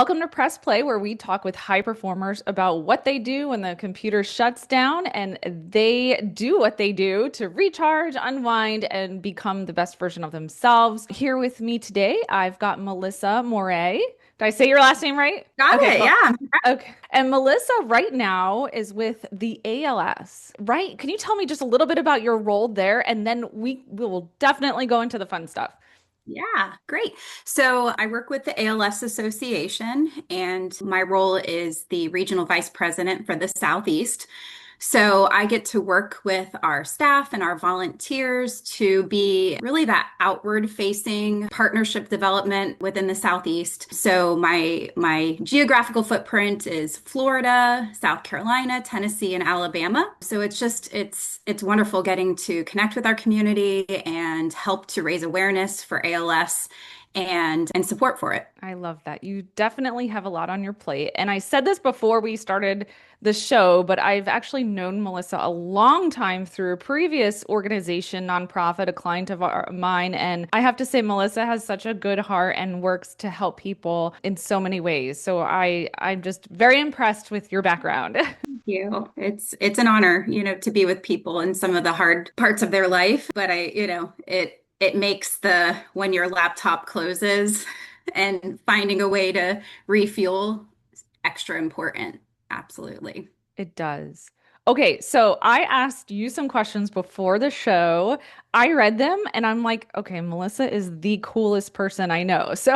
Welcome to Press Play, where we talk with high performers about what they do when the computer shuts down and they do what they do to recharge, unwind, and become the best version of themselves. Here with me today, I've got Melissa Moray. Did I say your last name right? Got Okay, it. cool. Yeah. Okay. And Melissa right now is with the ALS, right? Can you tell me just a little bit about your role there? And then we will definitely go into the fun stuff. Yeah. Great. So I work with the ALS Association, and my role is the regional vice president for the Southeast. So I get to work with our staff and our volunteers to be really that outward facing partnership development within the Southeast. So my geographical footprint is Florida, South Carolina, Tennessee, and Alabama. So it's wonderful getting to connect with our community and help to raise awareness for ALS and support for it. I love that. You definitely have a lot on your plate. And I said this before we started the show, but I've actually known Melissa a long time through a previous organization, nonprofit, a client of mine. And I have to say, Melissa has such a good heart and works to help people in so many ways. So I'm just very impressed with your background. You. It's an honor, to be with people in some of the hard parts of their life, but it makes the when your laptop closes and finding a way to refuel extra important. Absolutely. It does. Okay, so I asked you some questions before the show. I read them and I'm like, okay, Melissa is the coolest person I know. So,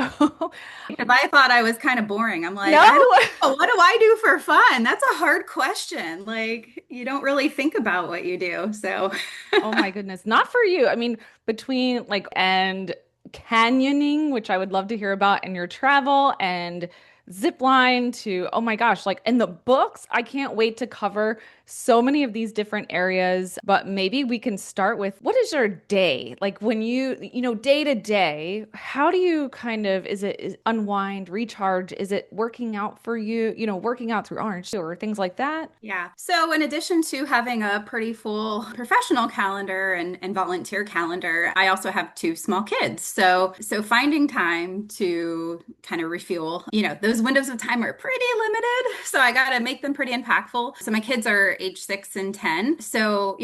If I thought I was kind of boring, I'm like, no. I don't know, what do I do for fun? That's a hard question. Like, you don't really think about what you do. So, Oh my goodness, not for you. I mean, between like and canyoning, which I would love to hear about, and your travel and zip line to, oh my gosh, like in the books, I can't wait to cover so many of these different areas. But maybe we can start with what is your day? Like when day to day, how do you kind of, is unwind, recharge? Is it working out for you, working out through Orange or things like that? yeah. So, in addition to having a pretty full professional calendar and volunteer calendar, I also have two small kids. So finding time to kind of refuel, those windows of time are pretty limited. So I got to make them pretty impactful. So my kids are age 6 and 10. So,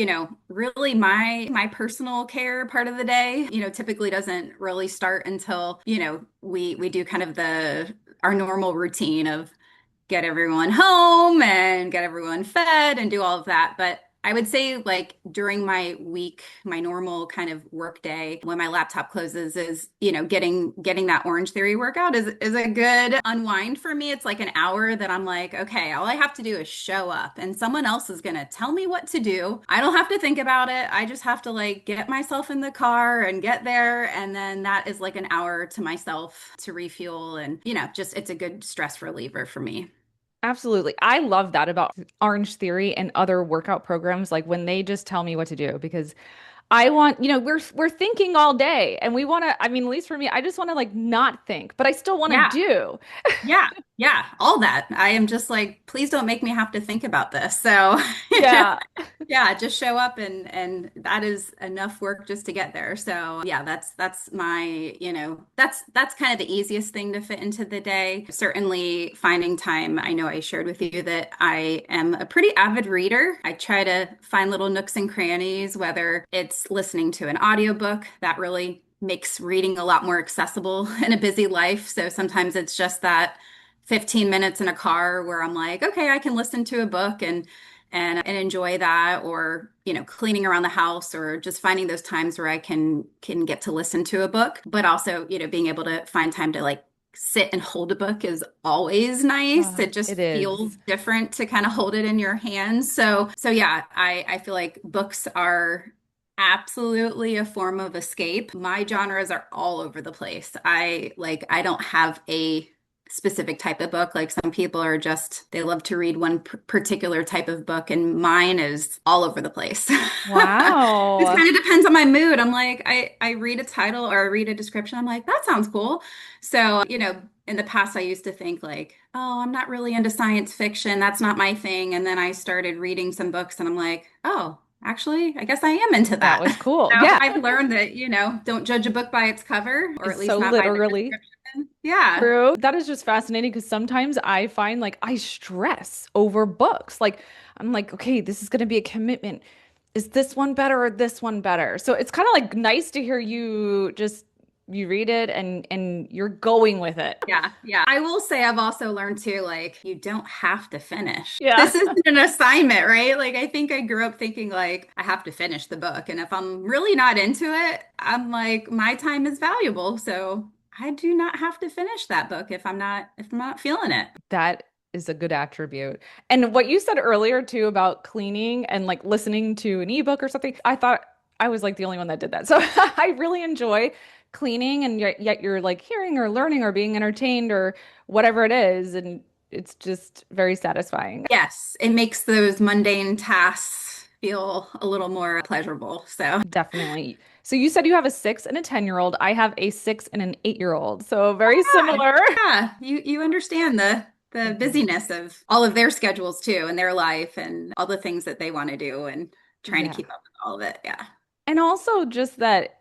really my personal care part of the day, typically doesn't really start until, we do kind of the our normal routine of get everyone home and get everyone fed and do all of that. But I would say like during my week, my normal kind of work day when my laptop closes is, getting that Orangetheory workout is a good unwind for me. It's like an hour that I'm like, okay, all I have to do is show up and someone else is going to tell me what to do. I don't have to think about it. I just have to like get myself in the car and get there. And then that is like an hour to myself to refuel and, just it's a good stress reliever for me. Absolutely. I love that about Orange Theory and other workout programs, like when they just tell me what to do, because I want, we're thinking all day and we want to, I mean, at least for me, I just want to like not think, but I still want to Yeah. do. Yeah, yeah, all that. I am just like, please don't make me have to think about this. So, Yeah. yeah, just show up and that is enough work just to get there. So, yeah, that's my, that's kind of the easiest thing to fit into the day. Certainly finding time. I know I shared with you that I am a pretty avid reader. I try to find little nooks and crannies, whether it's listening to an audiobook that really makes reading a lot more accessible in a busy life. So sometimes it's just that 15 minutes in a car where I'm like, okay, I can listen to a book and enjoy that, or cleaning around the house, or just finding those times where I can get to listen to a book, but also being able to find time to like sit and hold a book is always nice. It It just feels is. different to kind of hold it in your hands. So yeah, I feel like books are absolutely a form of escape. My genres are all over the place. I don't have a specific type of book. Like some people are just they love to read one particular type of book, and mine is all over the place. It Wow. kind of depends on my mood. I'm like I read a title or I read a description. I'm like that sounds cool. So, in the past I used to think like, oh, I'm not really into science fiction. That's not my thing. And then I started reading some books and I'm like, oh, actually, I guess I am into That that. was cool. So Yeah. I've learned that, don't judge a book by its cover, or at It's least so not by the literally. description. Yeah. True. That is just fascinating because sometimes I find like I stress over books. Like I'm like, okay, this is going to be a commitment. Is this one better or this one better? So it's kind of like nice to hear you read it and you're going with it. Yeah, yeah. I will say I've also learned too, like, you don't have to finish. Yeah. This isn't an assignment, right? Like, I think I grew up thinking, like, I have to finish the book. And if I'm really not into it, I'm like, my time is valuable. So I do not have to finish that book if I'm not feeling it. That is a good attribute. And what you said earlier too about cleaning and like listening to an ebook or something, I thought I was like the only one that did that. So I really enjoy cleaning and yet you're like hearing or learning or being entertained or whatever it is. And it's just very satisfying. Yes, it makes those mundane tasks feel a little more pleasurable. So, Definitely. So you said you have a 6 and a 10-year-old. I have a 6 and an 8-year-old. So very yeah, similar. yeah, you understand the Mhm. busyness of all of their schedules too and their life and all the things that they want to do and trying to Yeah. keep up with all of it. Yeah. And also just that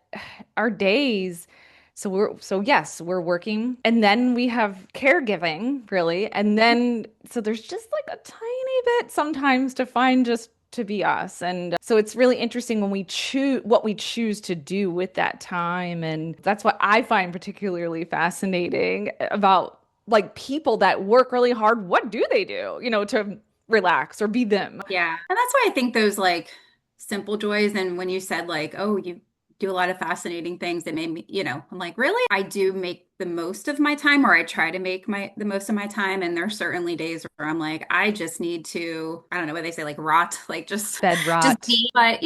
our days, so yes, we're working and then we have caregiving, really. And then so there's just like a tiny bit sometimes to find just to be us. And so it's really interesting when we choose what we choose to do with that time. And that's what I find particularly fascinating about like people that work really hard. What do they do, to relax or be them? Yeah. And that's why I think those like simple joys and when you said like, oh, you do a lot of fascinating things that made me, I'm like, really? I do make the most of my time or I try to make the most of my time. And there's certainly days where I'm like, I just need to, I don't know what they say, like rot, like Bed just rot. be, but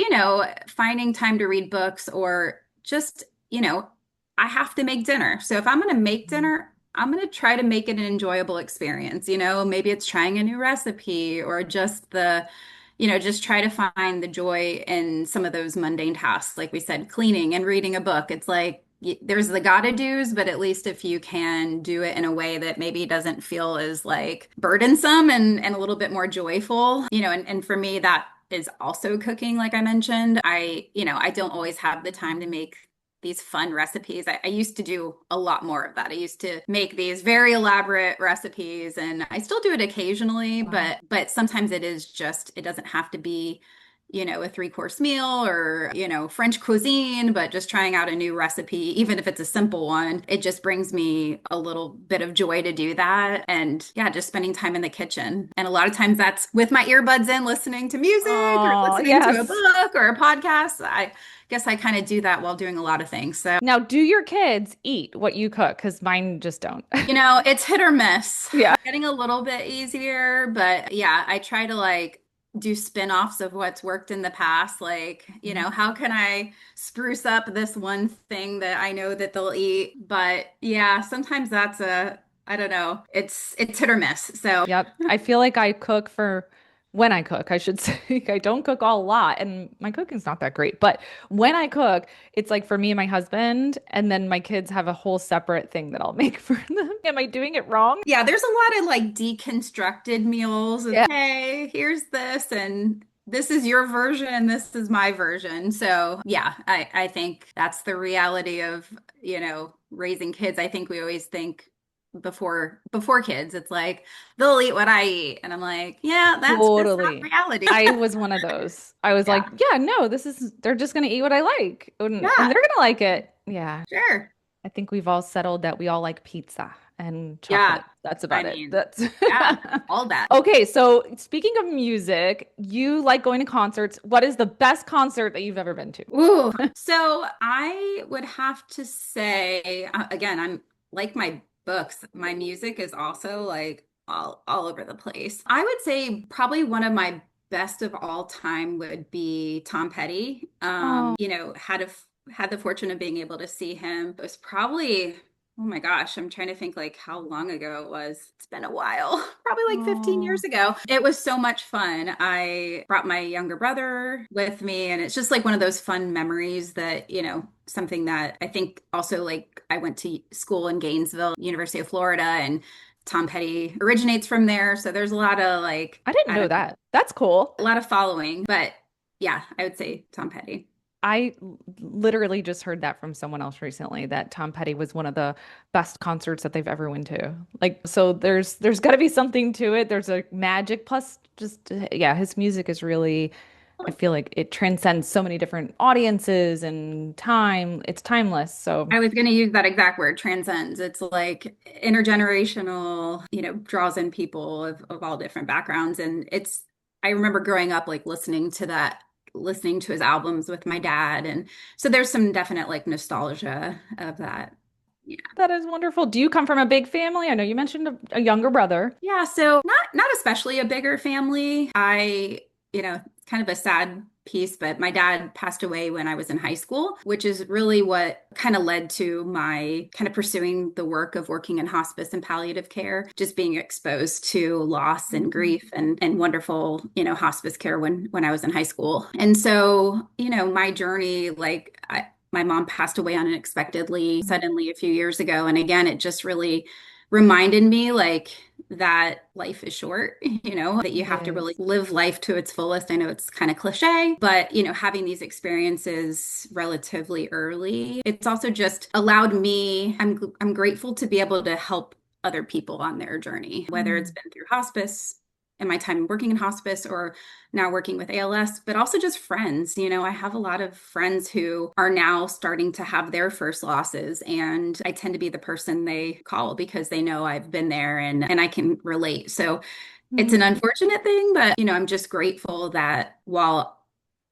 finding time to read books or just, I have to make dinner. So if I'm going to make dinner, I'm going to try to make it an enjoyable experience. Maybe it's trying a new recipe or just try to find the joy in some of those mundane tasks. Like we said, cleaning and reading a book. It's like there's the gotta do's, but at least if you can do it in a way that maybe doesn't feel as like burdensome and a little bit more joyful, and for me, that is also cooking, like I mentioned. I don't always have the time to make these fun recipes. I used to do a lot more of that. I used to make these very elaborate recipes and I still do it occasionally, Wow. but sometimes it doesn't have to be, a three-course meal or, French cuisine, but just trying out a new recipe, even if it's a simple one, it just brings me a little bit of joy to do that. And yeah, just spending time in the kitchen. And a lot of times that's with my earbuds in, listening to music or Oh, listening to a yes. book or a podcast. I guess I kind of do that while doing a lot of things. So, Now, do your kids eat what you cook? Because mine just don't. it's hit or miss. Yeah. Getting a little bit easier, but yeah, I try to like do spin-offs of what's worked in the past. Like, how can I spruce up this one thing that I know that they'll eat? But yeah, sometimes I don't know. It's hit or miss. So, Yep. I feel like I cook for when I cook, I should say. I don't cook a lot, and my cooking's not that great. But when I cook, it's like for me and my husband, and then my kids have a whole separate thing that I'll make for them. Am I doing it wrong? yeah, there's a lot of like deconstructed meals. Yeah. Hey, here's this, and this is your version, and this is my version. So yeah, I think that's the reality of, raising kids. I think we always think before kids, it's like they'll eat what I eat. And I'm like, yeah, that's just not Totally. reality. I was one of those. I was like, Yeah. yeah, no, they're just gonna eat what I like. And Yeah, they're gonna like it. Yeah. sure. I think we've all settled that we all like pizza and Yeah. chocolate. That's I about it. mean, That's yeah, all that. okay. So speaking of music, you like going to concerts. What is the best concert that you've ever been to? Ooh, so I would have to say, again, I'm like my books, my music is also like all over the place. I would say probably one of my best of all time would be Tom Petty. Oh, Had the fortune of being able to see him. It was probably, oh my gosh, I'm trying to think like how long ago it was. It's been a while, probably like 15 oh, years ago. It was so much fun. I brought my younger brother with me, and it's just like one of those fun memories that, something that I think also like I went to school in Gainesville, University of Florida, and Tom Petty originates from there. So there's a lot of like, I didn't I know don't know, that. That's cool. a lot of following, but yeah, I would say Tom Petty. I literally just heard that from someone else recently that Tom Petty was one of the best concerts that they've ever went to. Like, so there's got to be something to it. There's a magic plus just yeah, his music is really I feel like it transcends so many different audiences and time. It's timeless. So I was going to use that exact word, transcends. It's like intergenerational, draws in people of all different backgrounds. And I remember growing up like listening to his albums with my dad. And so there's some definite like nostalgia of that. Yeah. that is wonderful. Do you come from a big family? I know you mentioned a younger brother. Yeah, so not especially a bigger family. It's kind of a sad piece, but my dad passed away when I was in high school, which is really what kind of led to my kind of pursuing the work of working in hospice and palliative care, just being exposed to loss and grief and wonderful, hospice care when I was in high school. And so, my journey, my mom passed away unexpectedly, suddenly a few years ago. And again, it just really reminded me like that life is short, that you It have to really is. live life to its fullest. I know it's kind of cliche, but having these experiences relatively early, it's also just allowed me, I'm grateful to be able to help other people on their journey, whether it's Mm. been through hospice in my time working in hospice or now working with ALS, but also just friends. I have a lot of friends who are now starting to have their first losses, and I tend to be the person they call because they know I've been there and I can relate. So it's an Mm. unfortunate thing, but I'm just grateful that while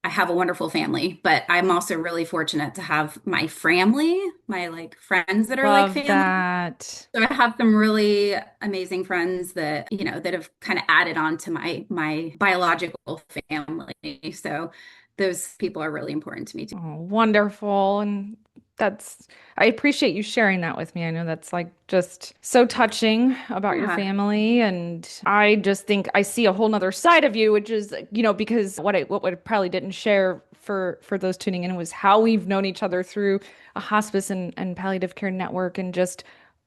I have a wonderful family, but I'm also really fortunate to have my family, my like friends that are like Love family. that. So I have some really amazing friends that, that have kind of added on to my biological family. So those people are really important to me too. Oh, wonderful. And I appreciate you sharing that with me. I know that's like just so touching about your Yeah. family. And I just think I see a whole nother side of you, which is, because what I probably didn't share for those tuning in was how we've known each other through a hospice and palliative care network and just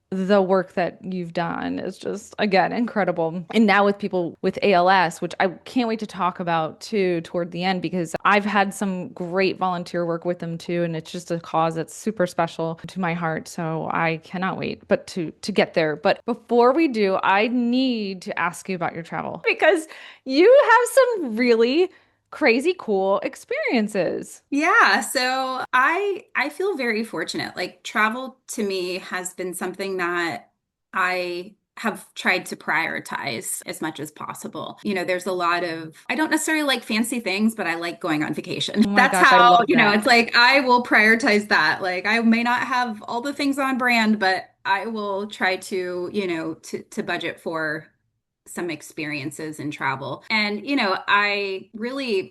the work that you've done is just, again, incredible. And now with people with ALS, which I can't wait to talk about too toward the end, because I've had some great volunteer work with them too. And it's just a cause that's super special to my heart. So I cannot wait but to get there. But before we do, I need to ask you about your travel because you have some really crazy cool experiences. Yeah, so I feel very fortunate. Like travel to me has been something that I have tried to prioritize as much as possible. There's a lot of I don't necessarily like fancy things, but I like going on vacation. Oh my That's gosh, I how, love that. it's like I will prioritize that. Like I may not have all the things on brand, but I will try to, to budget for some experiences in travel. And,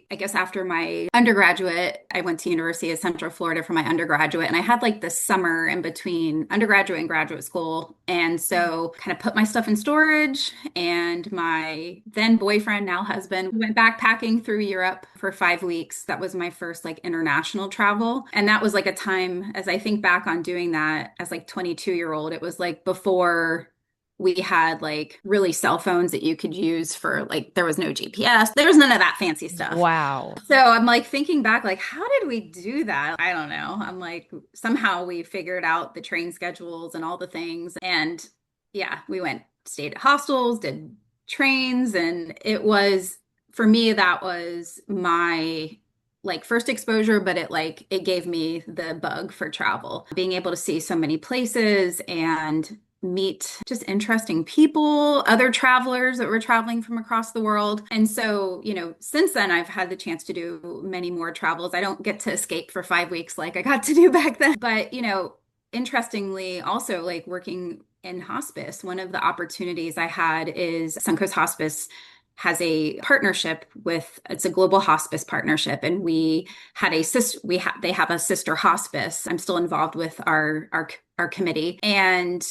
I guess after my undergraduate, I went to University of Central Florida for my undergraduate, and I had like this summer in between undergraduate and graduate school. And so kind of put my stuff in storage, and my then boyfriend, now husband, we went backpacking through Europe for 5 weeks. That was my first like international travel. And that was like a time, as I think back on doing that as like 22-year-old, it was like before we had like really cell phones that you could use for like there was no GPS. There was none of that fancy stuff. Wow. So I'm like thinking back, like, how did we do that? I don't know. I'm like, somehow we figured out the train schedules and all the things. And yeah, we went, stayed at hostels, did trains, and it was for me, that was my like first exposure, but it gave me the bug for travel. Being able to see so many places and meet just interesting people, other travelers that were traveling from across the world. And so, since then, I've had the chance to do many more travels. I don't get to escape for 5 weeks like I got to do back then. But, interestingly, also like working in hospice, one of the opportunities I had is Suncoast Hospice has a partnership with it's a global hospice partnership, and we had a sister they have a sister hospice. I'm still involved with our committee, and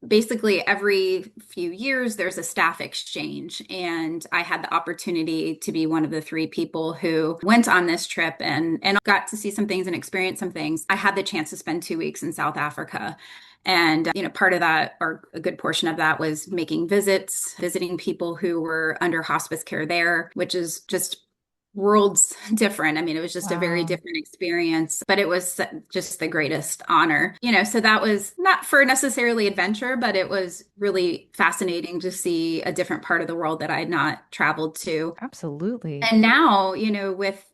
basically every few years there's a staff exchange, and I had the opportunity to be one of the three people who went on this trip and got to see some things and experience some things. I had the chance to spend 2 weeks in South Africa, and part of that, or a good portion of that, was making visiting people who were under hospice care there, which is just worlds different. I mean, it was just a very Wow. different experience, but it was just the greatest honor. So that was not for necessarily adventure, but it was really fascinating to see a different part of the world that I had not traveled to. Absolutely. And now,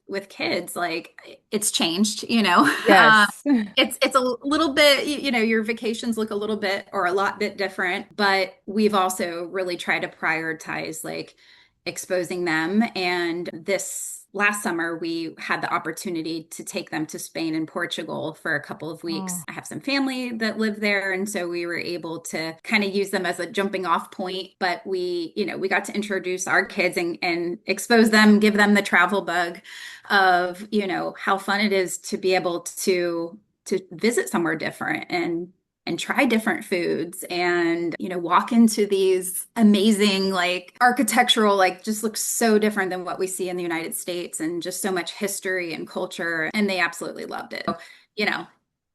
with kids, like it's changed, Yes. it's a little bit, your vacations look a little bit or a lot bit different, but we've also really tried to prioritize like exposing them. And this last summer, we had the opportunity to take them to Spain and Portugal for a couple of weeks. Oh, I have some family that live there, and so we were able to kind of use them as a jumping off point. But we got to introduce our kids and expose them, give them the travel bug of, how fun it is to be able to visit somewhere different and try different foods and walk into these amazing like architectural, like just looks so different than what we see in the United States, and just so much history and culture, and they absolutely loved it. So, you know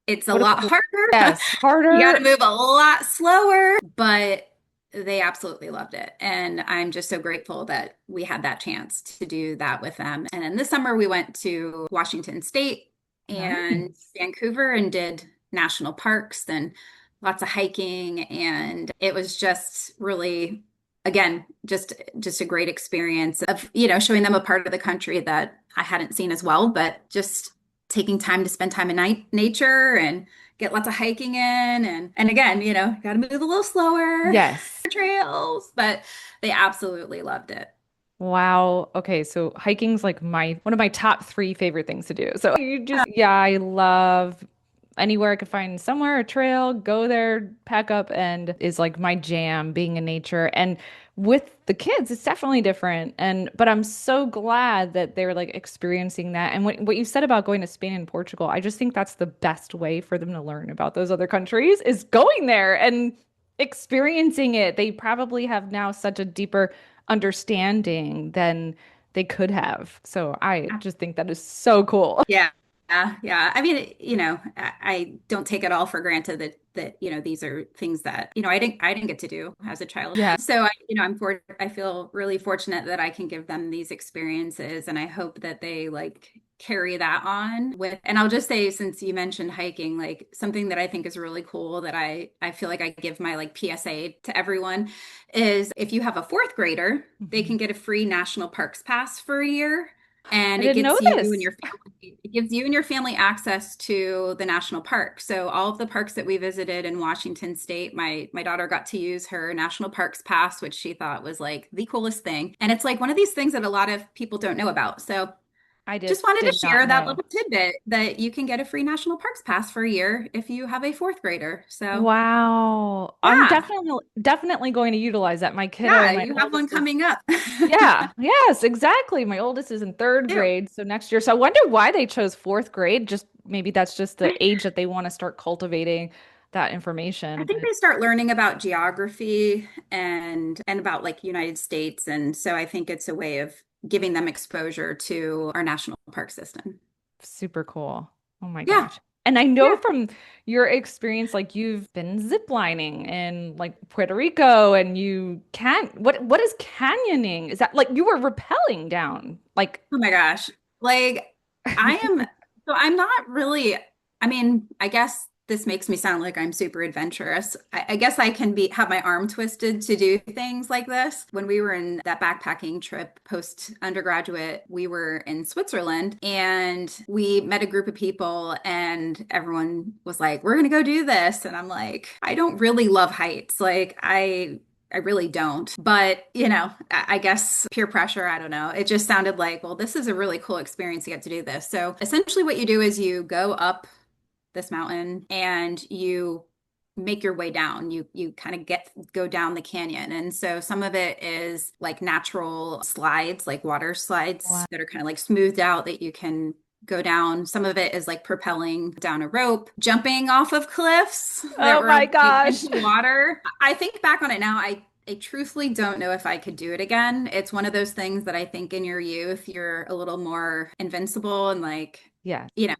it's a what a lot cool. harder. Yes, You got to harder. move a lot slower, but they absolutely loved it, and I'm just so grateful that we had that chance to do that with them. And then this summer we went to Washington State and Nice. Vancouver and did national parks and lots of hiking, and it was just really, again, just a great experience of showing them a part of the country that I hadn't seen as well, but just taking time to spend time in nature and get lots of hiking in, and again, got to move a little slower Yes. trails, but they absolutely loved it. Wow. Okay, so hiking's like my one of my top three favorite things to do. So you just, yeah, I love anywhere I could find somewhere, a trail, go there, pack up, and is like my jam, being in nature. And with the kids, it's definitely different. But I'm so glad that they're like experiencing that. And what you said about going to Spain and Portugal, I just think that's the best way for them to learn about those other countries is going there and experiencing it. They probably have now such a deeper understanding than they could have. So I just think that is so cool. Yeah. Yeah. I mean, I don't take it all for granted that these are things that, I didn't get to do as a child. Yeah. So I feel really fortunate that I can give them these experiences, and I hope that they like carry that on with. And I'll just say, since you mentioned hiking, like something that I think is really cool that I feel like I give my like PSA to everyone is, if you have a fourth grader, they Mhm. can get a free national parks pass for a year. I And it didn't know gets you and this. your family, it gives you and your family access to the national park. So all of the parks that we visited in Washington State, my daughter got to use her national parks pass, which she thought was like the coolest thing. And it's like one of these things that a lot of people don't know about. So I just just wanted to did not share that know. little tidbit that you can get a free national parks pass for a year if you have a fourth grader. So Wow. I'm yeah, definitely going to utilize that. My kiddo, yeah, my you have one oldest is, coming up. yeah, yes, exactly. My oldest is in third Ew. grade, so next year. So I wonder why they chose fourth grade. Just maybe that's just the age that they want to start cultivating that I information. think But they start learning about geography and about like United States. And so I think it's a way of giving them exposure to our national park system. super cool. Oh my Yeah. gosh. And I know Yeah. from your experience, like you've been ziplining in like Puerto Rico and you can what is canyoning? Is that like you were rappelling down? Like Oh my gosh. Like I am, so I'm not really, I mean, I guess this makes me sound like I'm super adventurous. I guess I can have my arm twisted to do things like this. When we were in that backpacking trip post undergraduate, we were in Switzerland and we met a group of people, and everyone was like, we're gonna go do this. And I'm like, I don't really love heights. Like I really don't. But, I guess peer pressure, I don't know. It just sounded like, well, this is a really cool experience to get to do this. So essentially, what you do is you go up this mountain and you make your way down. You kind of go down the canyon. And so some of it is like natural slides, like water slides wow. that are kind of like smoothed out that you can go down. Some of it is like propelling down a rope, jumping off of cliffs that Oh were my like gosh. into water. I think back on it now, I truthfully don't know if I could do it again. It's one of those things that I think in your youth, you're a little more invincible and like, Yes. you know,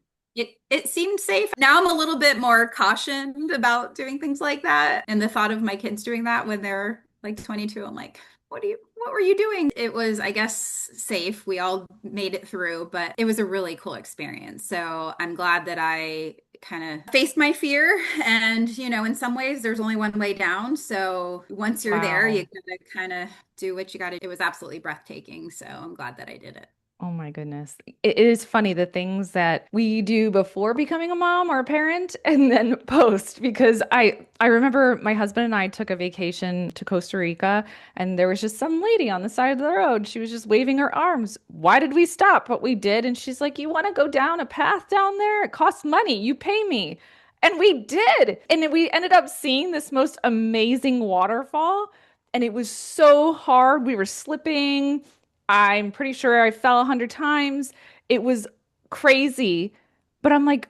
it seemed safe. Now I'm a little bit more cautioned about doing things like that. And the thought of my kids doing that when they're like 22, I'm like, what were you doing? It was, I guess, safe. We all made it through, but it was a really cool experience. So I'm glad that I kind of faced my fear. And, in some ways there's only one way down. So once you're there, you Wow. gotta kind of do what you gotta. It was absolutely breathtaking. So I'm glad that I did it. Oh my goodness. It is funny the things that we do before becoming a mom or a parent and then post because I remember my husband and I took a vacation to Costa Rica and there was just some lady on the side of the road. She was just waving her arms. Why did we stop? But we did. And she's like, "You want to go down a path down there? It costs money. You pay me." And we did. And we ended up seeing this most amazing waterfall. And it was so hard. We were slipping. I'm pretty sure I fell 100 times. It was crazy, but I'm like,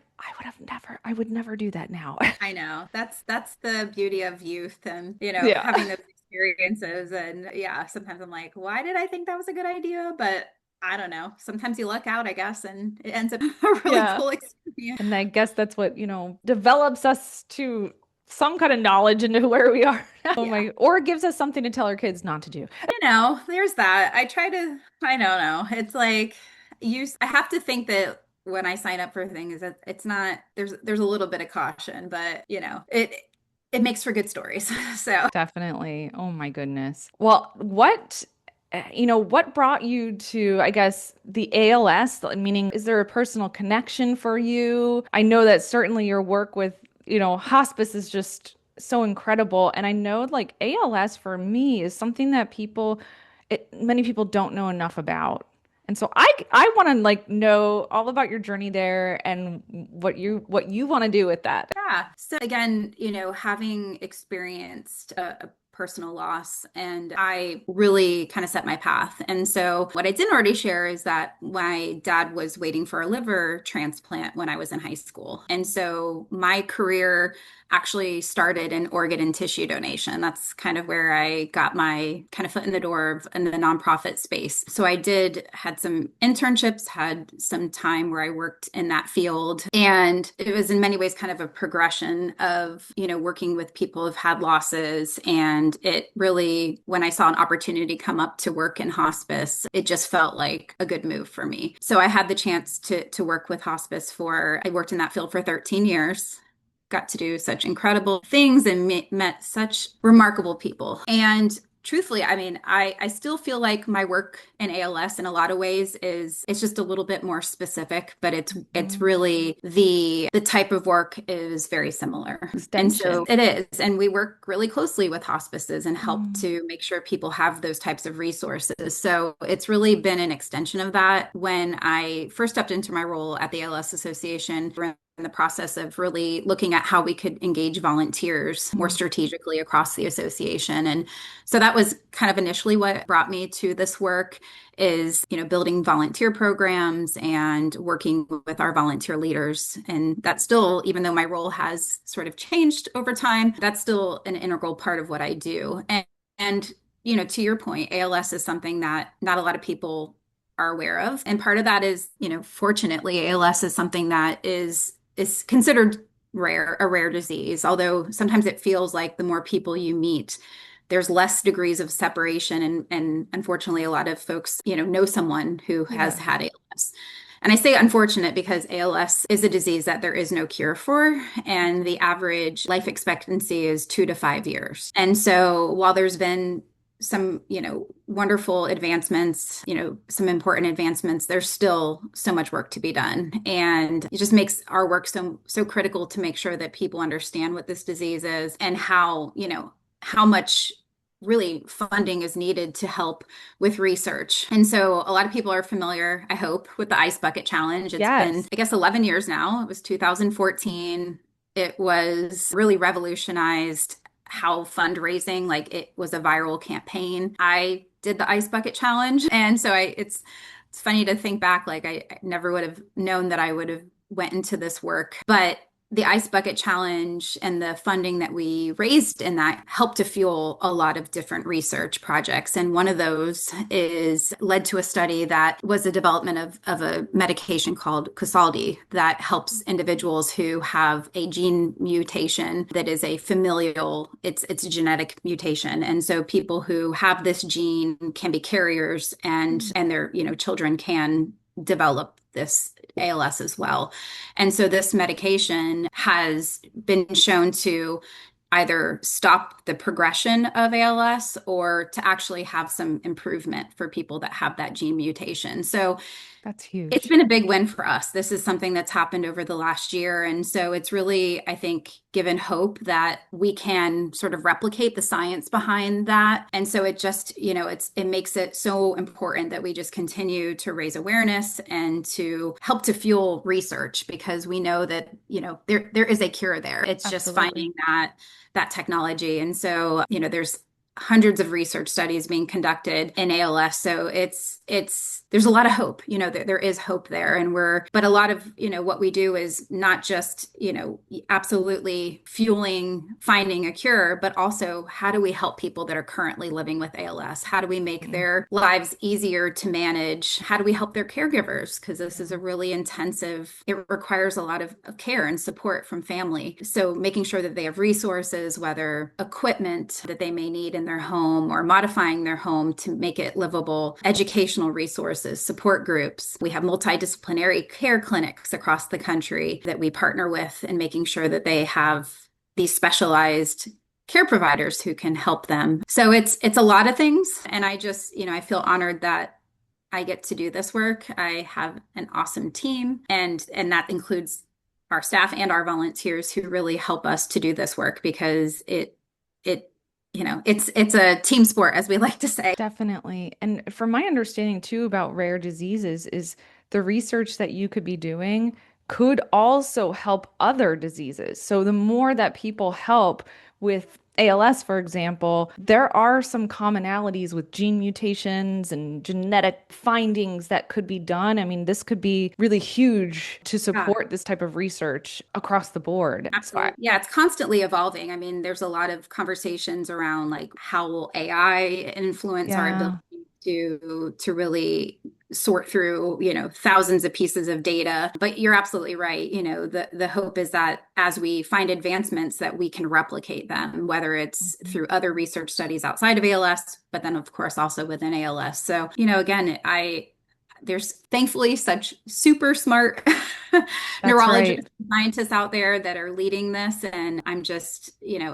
I would never do that now. I know. That's the beauty of youth and, Yeah. having those experiences. And yeah, sometimes I'm like, why did I think that was a good idea? But I don't know. Sometimes you luck out, I guess, and it ends up a really Yeah. cool experience. And I guess that's what, develops us to some kind of knowledge into where we are. Oh Yeah. my, or it gives us something to tell our kids not to do. There's that. I don't know. It's like I have to think that when I sign up for things that it's not, there's a little bit of caution, but it makes for good stories. So Definitely. Oh my goodness. Well, what brought you to, I guess, the ALS? Meaning, is there a personal connection for you? I know that certainly your work with, hospice is just so incredible. And I know like ALS for me is something that many people don't know enough about. And so I want to like know all about your journey there and what you want to do with that. yeah. So again, having experienced a personal loss, and I really kind of set my path. And so what I didn't already share is that my dad was waiting for a liver transplant when I was in high school. And so my career actually started in organ and tissue donation. That's kind of where I got my kind of foot in the door in the nonprofit space. So had some internships, had some time where I worked in that field. And it was in many ways kind of a progression of, working with people who've had losses. And it really, when I saw an opportunity come up to work in hospice, it just felt like a good move for me. So I had the chance to work with hospice I worked in that field for 13 years, got to do such incredible things and met such remarkable people. And truthfully, I mean, I still feel like my work in ALS in a lot of ways it's just a little bit more specific, but it's Mhm. really the type of work is very similar. And so Extension. it is. And we work really closely with hospices and help Mm. to make sure people have those types of resources. So it's really been an extension of that. When I first stepped into my role at the ALS Association, we're in the process of really looking at how we could engage volunteers more strategically across the association. And so that was kind of initially what brought me to this work is, building volunteer programs and working with our volunteer leaders. And that's still, even though my role has sort of changed over time, that's still an integral part of what I do. And to your point, ALS is something that not a lot of people are aware of. And part of that is, fortunately, ALS is something that is considered a rare disease, although sometimes it feels like the more people you meet, there's less degrees of separation. And unfortunately, a lot of folks, know someone who has Yeah. had ALS. And I say unfortunate because ALS is a disease that there is no cure for, and the average life expectancy is 2 to 5 years. And so while there's been some, wonderful advancements, some important advancements, there's still so much work to be done. And it just makes our work so critical to make sure that people understand what this disease is and how much really funding is needed to help with research. And so a lot of people are familiar, I hope, with the Ice Bucket Challenge. It's been, Yes. I guess, 11 years now. It was 2014. It was really revolutionized how fundraising, like it was a viral campaign. I did the Ice Bucket Challenge. And so it's funny to think back, like I never would have known that I would have went into this work. But the Ice Bucket Challenge and the funding that we raised in that helped to fuel a lot of different research projects. And one of those is led to a study that was the development of a medication called Kusaldi that helps individuals who have a gene mutation that is a familial, it's a genetic mutation. And so people who have this gene can be carriers and their, children can develop this ALS as well. And so this medication has been shown to either stop the progression of ALS or to actually have some improvement for people that have that gene mutation. So That's it's huge. been a big win for us. This is something that's happened over the last year. And so it's really, I think, given hope that we can sort of replicate the science behind that. And so it just, it makes it so important that we just continue to raise awareness and to help to fuel research because we know that, there is a cure there. It's just Absolutely. finding that technology. And so, there's hundreds of research studies being conducted in ALS. So there's a lot of hope, there is hope there. But a lot of, what we do is not just, absolutely fueling finding a cure, but also how do we help people that are currently living with ALS? How do we make Mm, their lives easier to manage? How do we help their caregivers? Because this is a yeah. really it requires a lot of care and support from family. So making sure that they have resources, whether equipment that they may need in their home or modifying their home to make it livable, educational resources, support groups. We have multidisciplinary care clinics across the country that we partner with and making sure that they have these specialized care providers who can help them. So it's a lot of things. And I just, I feel honored that I get to do this work. I have an awesome team and that includes our staff and our volunteers who really help us to do this work because it it's a team sport as we like to say. Definitely. And from my understanding too about rare diseases is the research that you could be doing could also help other diseases. So the more that people help with ALS, for example, there are some commonalities with gene mutations and genetic findings that could be done. I mean, this could be really huge to Yeah. support this type of research across the board. So Absolutely. Yeah, it's constantly evolving. I mean, there's a lot of conversations around like how will AI influence our ability yeah. to really sort through, thousands of pieces of data. But you're absolutely right. The hope is that as we find advancements that we can replicate them, whether it's Mhm. through other research studies outside of ALS, but then of course also within ALS. So, again, there's thankfully such super smart That's right. neurologists and scientists out there that are leading this. And I'm just,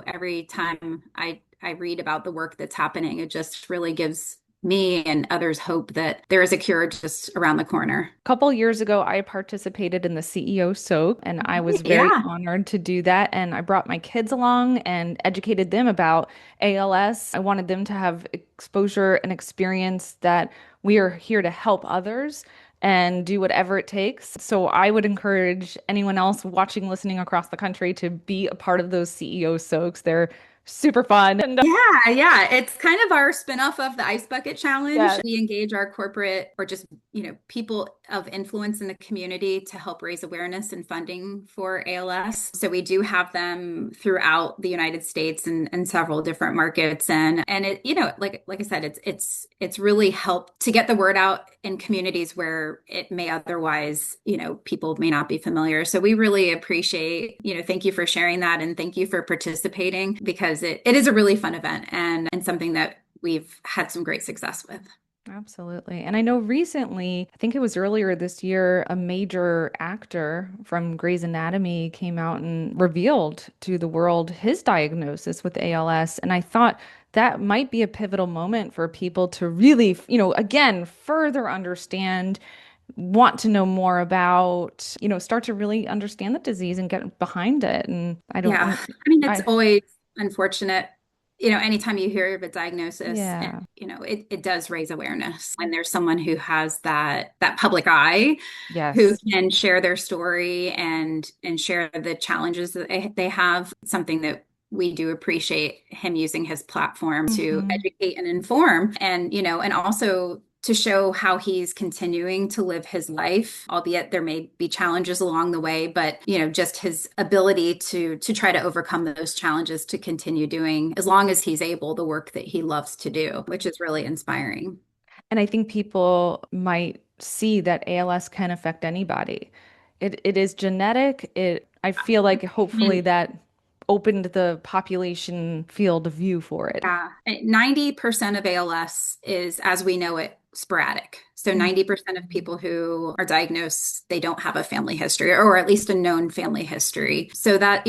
every time I read about the work that's happening, it just really gives me and others hope that there is a cure just around the corner. Couple years ago, I participated in the CEO SOAP, and I was very Yeah. honored to do that. And I brought my kids along and educated them about ALS. I wanted them to have exposure and experience that we are here to help others and do whatever it takes. So I would encourage anyone else watching, listening across the country to be a part of those CEO SOAPs. They're super fun. And Yeah, yeah. It's kind of our spinoff of the Ice Bucket Challenge. yeah. We engage our corporate or just, people of influence in the community to help raise awareness and funding for ALS. So we do have them throughout the United States and several different markets. And it, like I said, it's really helped to get the word out in communities where it may otherwise, people may not be familiar. So we really appreciate, thank you for sharing that and thank you for participating because it is a really fun event and something that we've had some great success with. Absolutely. And I know recently, I think it was earlier this year, a major actor from Grey's Anatomy came out and revealed to the world his diagnosis with ALS. And I thought that might be a pivotal moment for people to really, again, further understand, want to know more about, start to really understand the disease and get behind it. And I don't, Yeah. and I mean, it's I, always unfortunate, anytime you hear of a diagnosis and, yeah, it does raise awareness when there's someone who has that public eye who yes. can share their story and share the challenges that they have. Something that we do appreciate him using his platform to Hmm. educate and inform and, and also to show how he's continuing to live his life, albeit there may be challenges along the way, but just his ability to try to overcome those challenges to continue doing, as long as he's able, the work that he loves to do, which is really inspiring. And I think people might see that ALS can affect anybody. It is genetic. I feel like I hopefully mean, that opened the population field of view for it. yeah, 90% of ALS is, as we know it, sporadic. So Mm. 90% of people who are diagnosed, they don't have a family history or at least a known family history. So that,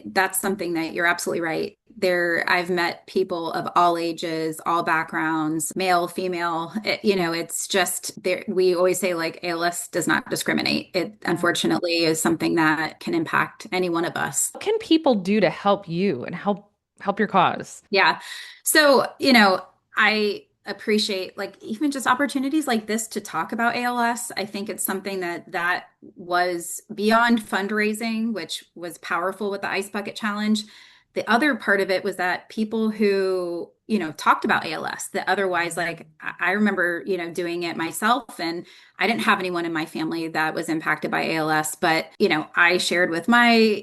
that's something that you're absolutely right. There, I've met people of all ages, all backgrounds, male, female. It's just there. We always say like ALS does not discriminate. It Yeah. unfortunately is something that can impact any one of us. What can people do to help you and help your cause? Yeah. So, I appreciate like even just opportunities like this to talk about ALS. I think it's something that was beyond fundraising, which was powerful with the Ice Bucket Challenge. The other part of it was that people who, talked about ALS that otherwise, like I remember, doing it myself, and I didn't have anyone in my family that was impacted by ALS, but I shared with my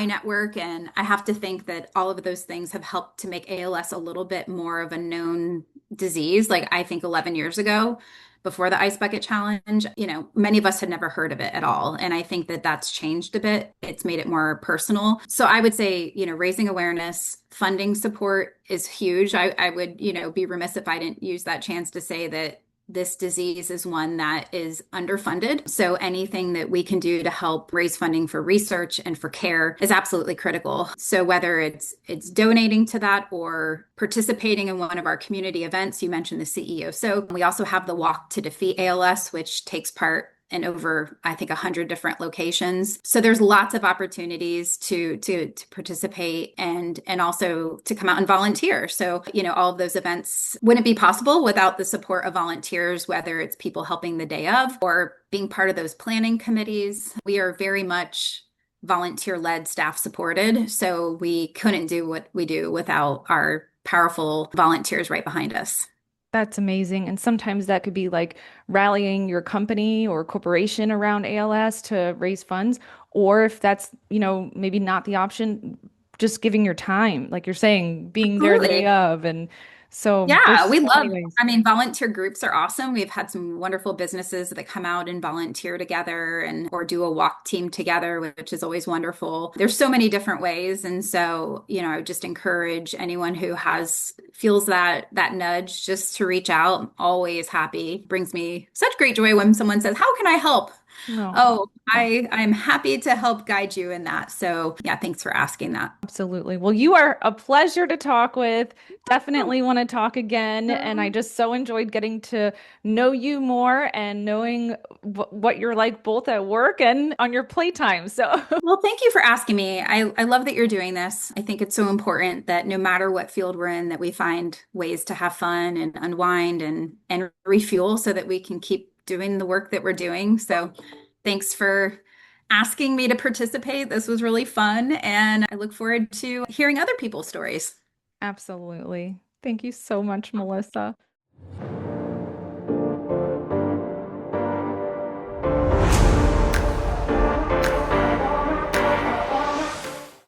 network, and I have to think that all of those things have helped to make ALS a little bit more of a known disease. Like I think 11 years ago, before the Ice Bucket Challenge, many of us had never heard of it at all. And I think that that's changed a bit. It's made it more personal. So I would say, raising awareness, funding support is huge. I would, be remiss if I didn't use that chance to say that this disease is one that is underfunded. So anything that we can do to help raise funding for research and for care is absolutely critical. So whether it's donating to that or participating in one of our community events, you mentioned the CEO. So we also have the Walk to Defeat ALS, which takes part in over, I think, 100 different locations. So there's lots of opportunities to participate and also to come out and volunteer. So, all of those events wouldn't be possible without the support of volunteers, whether it's people helping the day of or being part of those planning committees. We are very much volunteer-led, staff supported. So we couldn't do what we do without our powerful volunteers right behind us. That's amazing. And sometimes that could be like rallying your company or corporation around ALS to raise funds. Or if that's, maybe not the option, just giving your time, like you're saying, being there the day Absolutely. of. And so Yeah, there's we so many love, ways. I mean, volunteer groups are awesome. We've had some wonderful businesses that come out and volunteer together and or do a walk team together, which is always wonderful. There's so many different ways. And so, I would just encourage anyone who feels that nudge just to reach out. I'm always happy. Brings me such great joy when someone says, "How can I help?" No. Oh, I'm happy to help guide you in that. So, yeah, thanks for asking that. Absolutely. Well, you are a pleasure to talk with. Definitely want to talk again. And I Oh. just so enjoyed getting to know you more and knowing what you're like both at work and on your playtime. So, Well, thank you for asking me. I love that you're doing this. I think it's so important that no matter what field we're in, that we find ways to have fun and unwind and refuel so that we can keep doing the work that we're doing. So thanks for asking me to participate. This was really fun, and I look forward to hearing other people's stories. absolutely. Thank you so much, Melissa.